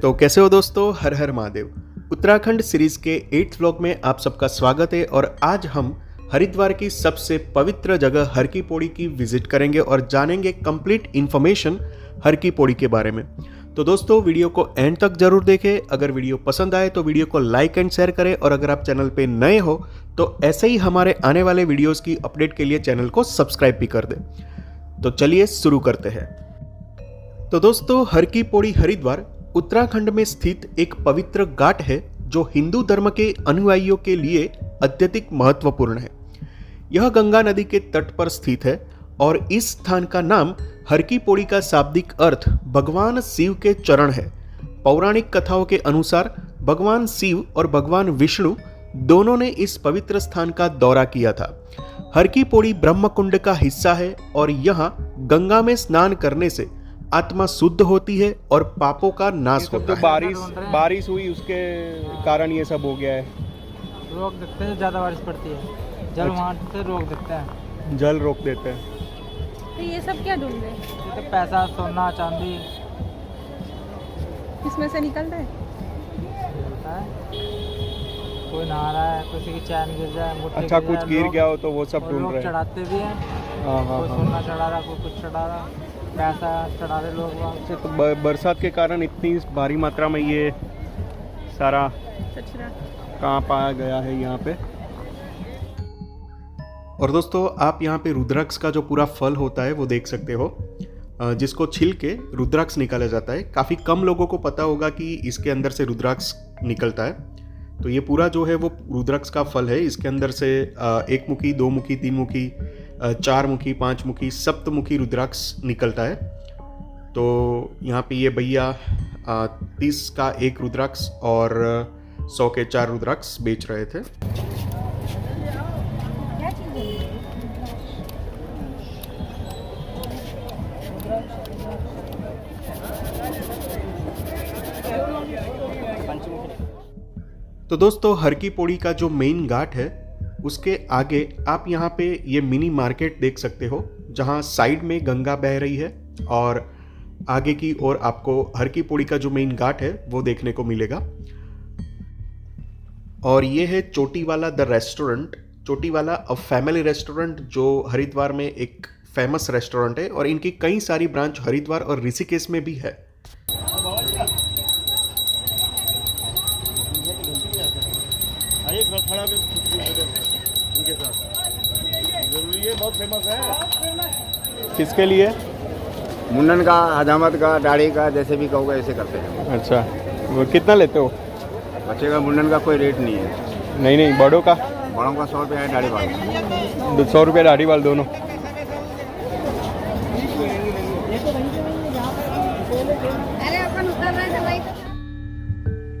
तो कैसे हो दोस्तों, हर हर महादेव। उत्तराखंड सीरीज के 8th व्लॉग में आप सबका स्वागत है। और आज हम हरिद्वार की सबसे पवित्र जगह हर की पौड़ी की विजिट करेंगे और जानेंगे कंप्लीट इन्फॉर्मेशन हर की पौड़ी के बारे में। तो दोस्तों वीडियो को एंड तक जरूर देखें। अगर वीडियो पसंद आए तो वीडियो को लाइक एंड शेयर करें, और अगर आप चैनल पे नए हो तो ऐसे ही हमारे आने वाले वीडियोस की अपडेट के लिए चैनल को सब्सक्राइब भी कर दें। तो चलिए शुरू करते हैं। तो दोस्तों, हर की पौड़ी हरिद्वार उत्तराखंड में स्थित एक पवित्र घाट है जो हिंदू धर्म के अनुयायियों के लिए अत्यधिक महत्वपूर्ण है। यह गंगा नदी के तट पर स्थित है और इस स्थान का नाम हर की पौड़ी का शाब्दिक अर्थ भगवान शिव के चरण है। पौराणिक कथाओं के अनुसार भगवान शिव और भगवान विष्णु दोनों ने इस पवित्र स्थान का दौरा किया था। हर की पौड़ी ब्रह्मकुंड का हिस्सा है और यहाँ गंगा में स्नान करने से आत्मा शुद्ध होती है और पापों का नाश होता है। बारिश हुई उसके कारण ये सब हो गया है। रोक देते हैं, ज़्यादा बारिश पड़ती है जल वहाँ से रोक देते हैं, जल रोक देते हैं। तो ये सब क्या ढूंढ रहे हैं? ये तो पैसा, सोना, चांदी इसमें से निकल रहा है। मिलता है। कोई नहा रहा है, किसी की चैन गिर जाए, अच्छा कुछ गिर गया हो तो वो सब ढूंढ लोग रहे हैं। चढ़ाते भी हैं। कोई सोना चढ़ा रहा, कोई कुछ चढ़ा रहा, पैसा चढ़ा रहे लोग वहाँ से। तो बरसात के कारण इतनी भारी मात्रा में ये सारा कचरा कहाँ पाया गया है यहाँ पे। और दोस्तों, आप यहाँ पे रुद्राक्ष का जो पूरा फल होता है वो देख सकते हो, जिसको छिल के रुद्राक्ष निकाला जाता है। काफ़ी कम लोगों को पता होगा कि इसके अंदर से रुद्राक्ष निकलता है। तो ये पूरा जो है वो रुद्राक्ष का फल है। इसके अंदर से एक मुखी, दो मुखी, तीन मुखी, चार मुखी, पांच मुखी, सप्तमुखी रुद्राक्ष निकलता है। तो यहाँ पे ये भैया 30 का एक रुद्राक्ष और 100 के 4 रुद्राक्ष बेच रहे थे। तो दोस्तों, हर की पौड़ी का जो मेन घाट है उसके आगे आप यहाँ पे ये मिनी मार्केट देख सकते हो, जहाँ साइड में गंगा बह रही है और आगे की ओर आपको हर की पौड़ी का जो मेन घाट है वो देखने को मिलेगा। और ये है Chotiwala the restaurant. Chotiwala a family restaurant जो हरिद्वार में एक फेमस रेस्टोरेंट है और इनकी कई सारी ब्रांच हरिद्वार और ऋषिकेश में भी है। खड़ा भी उनके साथ जरूरी है, बहुत फेमस है। किसके लिए? मुंडन का, हजामत का, दाढ़ी का, जैसे भी कहोगे ऐसे करते हैं। अच्छा, वो कितना लेते हो? बच्चे का मुंडन का कोई रेट नहीं है। नहीं, बड़ों का? बड़ों का 100 रुपये है, दाढ़ी वाला 100 रुपये, दाढ़ी वाल दोनों।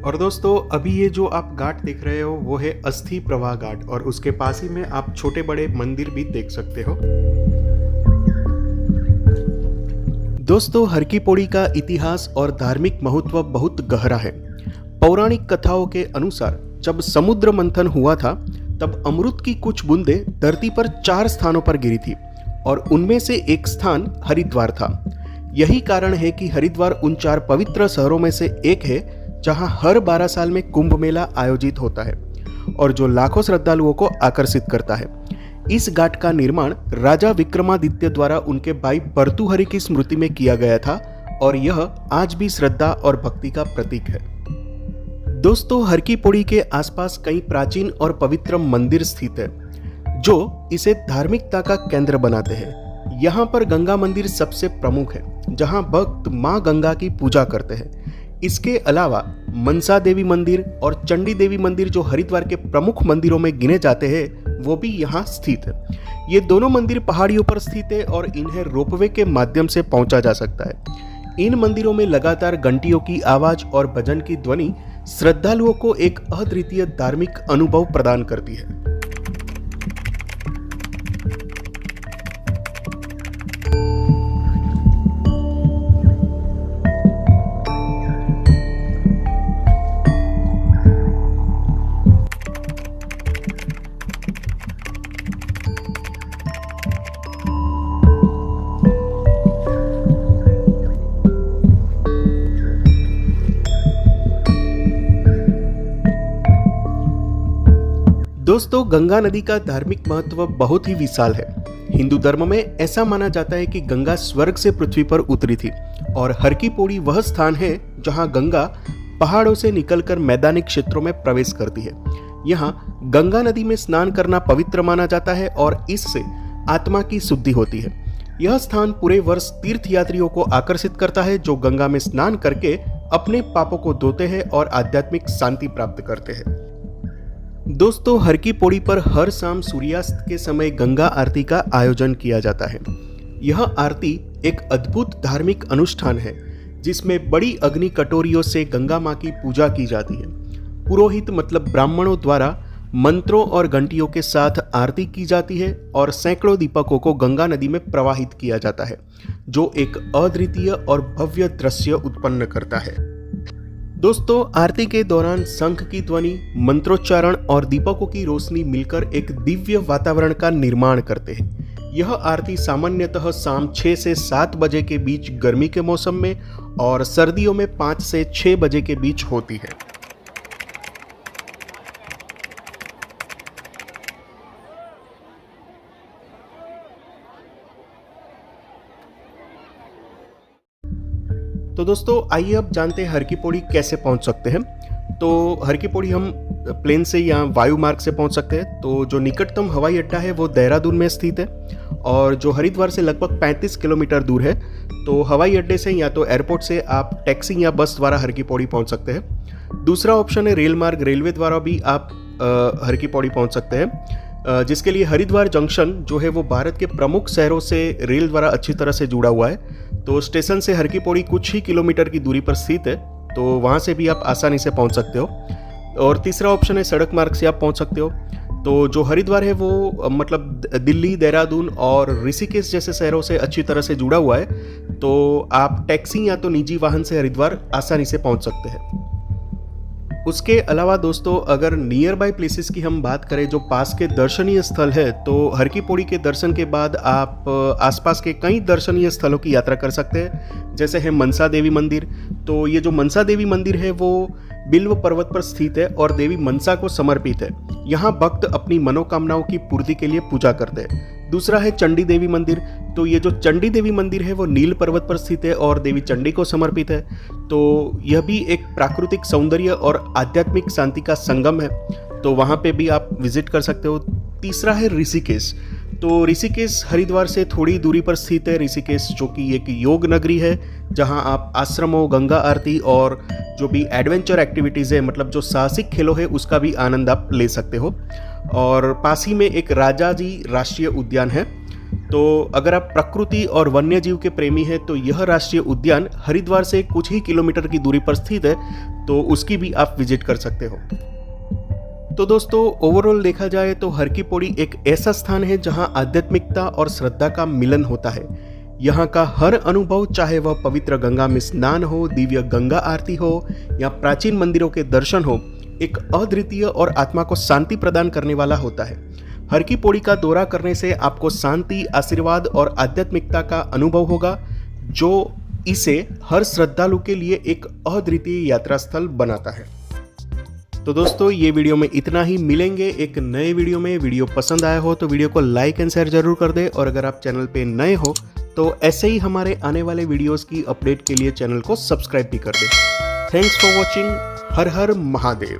और दोस्तों, अभी ये जो आप घाट देख रहे हो वो है अस्थि प्रवाह घाट, और उसके पास ही में आप छोटे बड़े मंदिर भी देख सकते हो। दोस्तों, हर की पौड़ी का इतिहास और धार्मिक महत्व बहुत गहरा है। पौराणिक कथाओं के अनुसार जब समुद्र मंथन हुआ था तब अमृत की कुछ बूंदें धरती पर 4 स्थानों पर गिरी थी और उनमें से एक स्थान हरिद्वार था। यही कारण है कि हरिद्वार उन 4 पवित्र शहरों में से एक है जहां हर 12 साल में कुंभ मेला आयोजित होता है और जो लाखों श्रद्धालुओं को आकर्षित करता है। इस घाट का निर्माण राजा विक्रमादित्य द्वारा उनके भाई भर्तृहरि की स्मृति में किया गया था और यह आज भी श्रद्धा और भक्ति का प्रतीक है। दोस्तों, हर की पौड़ी के आसपास कई प्राचीन और पवित्र मंदिर स्थित है जो इसे धार्मिकता का केंद्र बनाते हैं। यहाँ पर गंगा मंदिर सबसे प्रमुख है जहाँ भक्त माँ गंगा की पूजा करते हैं। इसके अलावा मनसा देवी मंदिर और चंडी देवी मंदिर जो हरिद्वार के प्रमुख मंदिरों में गिने जाते हैं वो भी यहाँ स्थित है। ये दोनों मंदिर पहाड़ियों पर स्थित है और इन्हें रोपवे के माध्यम से पहुंचा जा सकता है। इन मंदिरों में लगातार घंटियों की आवाज और भजन की ध्वनि श्रद्धालुओं को एक अद्वितीय धार्मिक अनुभव प्रदान करती है। दोस्तों, गंगा नदी का धार्मिक महत्व बहुत ही विशाल है। हिंदू धर्म में ऐसा माना जाता है कि गंगा स्वर्ग से पृथ्वी पर उतरी थी और हर की पौड़ी वह स्थान है जहां गंगा पहाड़ों से निकलकर मैदानी क्षेत्रों में प्रवेश करती है। यहाँ गंगा नदी में स्नान करना पवित्र माना जाता है और इससे आत्मा की शुद्धि होती है। यह स्थान पूरे वर्ष तीर्थ यात्रियों को आकर्षित करता है जो गंगा में स्नान करके अपने पापों को धोते हैं और आध्यात्मिक शांति प्राप्त करते हैं। दोस्तों, हर की पौड़ी पर हर शाम सूर्यास्त के समय गंगा आरती का आयोजन किया जाता है। यह आरती एक अद्भुत धार्मिक अनुष्ठान है जिसमें बड़ी अग्नि कटोरियों से गंगा मां की पूजा की जाती है। पुरोहित मतलब ब्राह्मणों द्वारा मंत्रों और घंटियों के साथ आरती की जाती है और सैकड़ों दीपकों को गंगा नदी में प्रवाहित किया जाता है, जो एक अद्वितीय और भव्य दृश्य उत्पन्न करता है। दोस्तों, आरती के दौरान शंख की ध्वनि, मंत्रोच्चारण और दीपकों की रोशनी मिलकर एक दिव्य वातावरण का निर्माण करते हैं। यह आरती सामान्यतः शाम 6 से 7 बजे के बीच गर्मी के मौसम में और सर्दियों में 5 से 6 बजे के बीच होती है। तो दोस्तों, आइए अब जानते हैं हर की पौड़ी कैसे पहुंच सकते हैं। तो हर की पौड़ी हम प्लेन से या वायु मार्ग से पहुंच सकते हैं। तो जो निकटतम हवाई अड्डा है वो देहरादून में स्थित है और जो हरिद्वार से लगभग 35 किलोमीटर दूर है। तो हवाई अड्डे से या तो एयरपोर्ट से आप टैक्सी या बस द्वारा हर की पौड़ी पहुंच सकते हैं। दूसरा ऑप्शन है रेल मार्ग, रेलवे द्वारा भी आप हर की पौड़ी पहुंच सकते हैं, जिसके लिए हरिद्वार जंक्शन जो है वो भारत के प्रमुख शहरों से रेल द्वारा अच्छी तरह से जुड़ा हुआ है। तो स्टेशन से हर की पौड़ी कुछ ही किलोमीटर की दूरी पर स्थित है, तो वहाँ से भी आप आसानी से पहुँच सकते हो। और तीसरा ऑप्शन है सड़क मार्ग से आप पहुँच सकते हो। तो जो हरिद्वार है वो मतलब दिल्ली, देहरादून और ऋषिकेश जैसे शहरों से अच्छी तरह से जुड़ा हुआ है, तो आप टैक्सी या तो निजी वाहन से हरिद्वार आसानी से पहुँच सकते हैं। उसके अलावा दोस्तों, अगर नियर बाय प्लेसेस की हम बात करें जो पास के दर्शनीय स्थल है, तो हर की पौड़ी के दर्शन के बाद आप आसपास के कई दर्शनीय स्थलों की यात्रा कर सकते हैं, जैसे है मनसा देवी मंदिर। तो ये जो मनसा देवी मंदिर है वो बिल्व पर्वत पर स्थित है और देवी मनसा को समर्पित है। यहाँ भक्त अपनी मनोकामनाओं की पूर्ति के लिए पूजा करते हैं। दूसरा है चंडी देवी मंदिर। तो ये जो चंडी देवी मंदिर है वो नील पर्वत पर स्थित है और देवी चंडी को समर्पित है। तो यह भी एक प्राकृतिक सौंदर्य और आध्यात्मिक शांति का संगम है, तो वहाँ पे भी आप विजिट कर सकते हो। तीसरा है ऋषिकेश। तो ऋषिकेश हरिद्वार से थोड़ी दूरी पर स्थित है। ऋषिकेश जो कि एक योग नगरी है जहाँ आप आश्रमों, गंगा आरती और जो भी एडवेंचर एक्टिविटीज़ है, मतलब जो साहसिक खेलों है, उसका भी आनंद आप ले सकते हो। और पास ही में एक राजाजी राष्ट्रीय उद्यान है। तो अगर आप प्रकृति और वन्य जीव के प्रेमी हैं तो यह राष्ट्रीय उद्यान हरिद्वार से कुछ ही किलोमीटर की दूरी पर स्थित है, तो उसकी भी आप विजिट कर सकते हो। तो दोस्तों, ओवरऑल देखा जाए तो हर की पौड़ी एक ऐसा स्थान है जहां आध्यात्मिकता और श्रद्धा का मिलन होता है। यहाँ का हर अनुभव, चाहे वह पवित्र गंगा में स्नान हो, दिव्य गंगा आरती हो या प्राचीन मंदिरों के दर्शन हो, एक अद्वितीय और आत्मा को शांति प्रदान करने वाला होता है। हर की पौड़ी का दौरा करने से आपको शांति, आशीर्वाद और आध्यात्मिकता का अनुभव होगा, जो इसे हर श्रद्धालु के लिए एक अद्वितीय यात्रा स्थल बनाता है। तो दोस्तों, ये वीडियो में इतना ही। मिलेंगे एक नए वीडियो में। वीडियो पसंद आया हो तो वीडियो को लाइक एंड शेयर जरूर कर दे, और अगर आप चैनल पे नए हो तो ऐसे ही हमारे आने वाले वीडियोस की अपडेट के लिए चैनल को सब्सक्राइब भी कर दे। Thanks for watching. हर हर महादेव।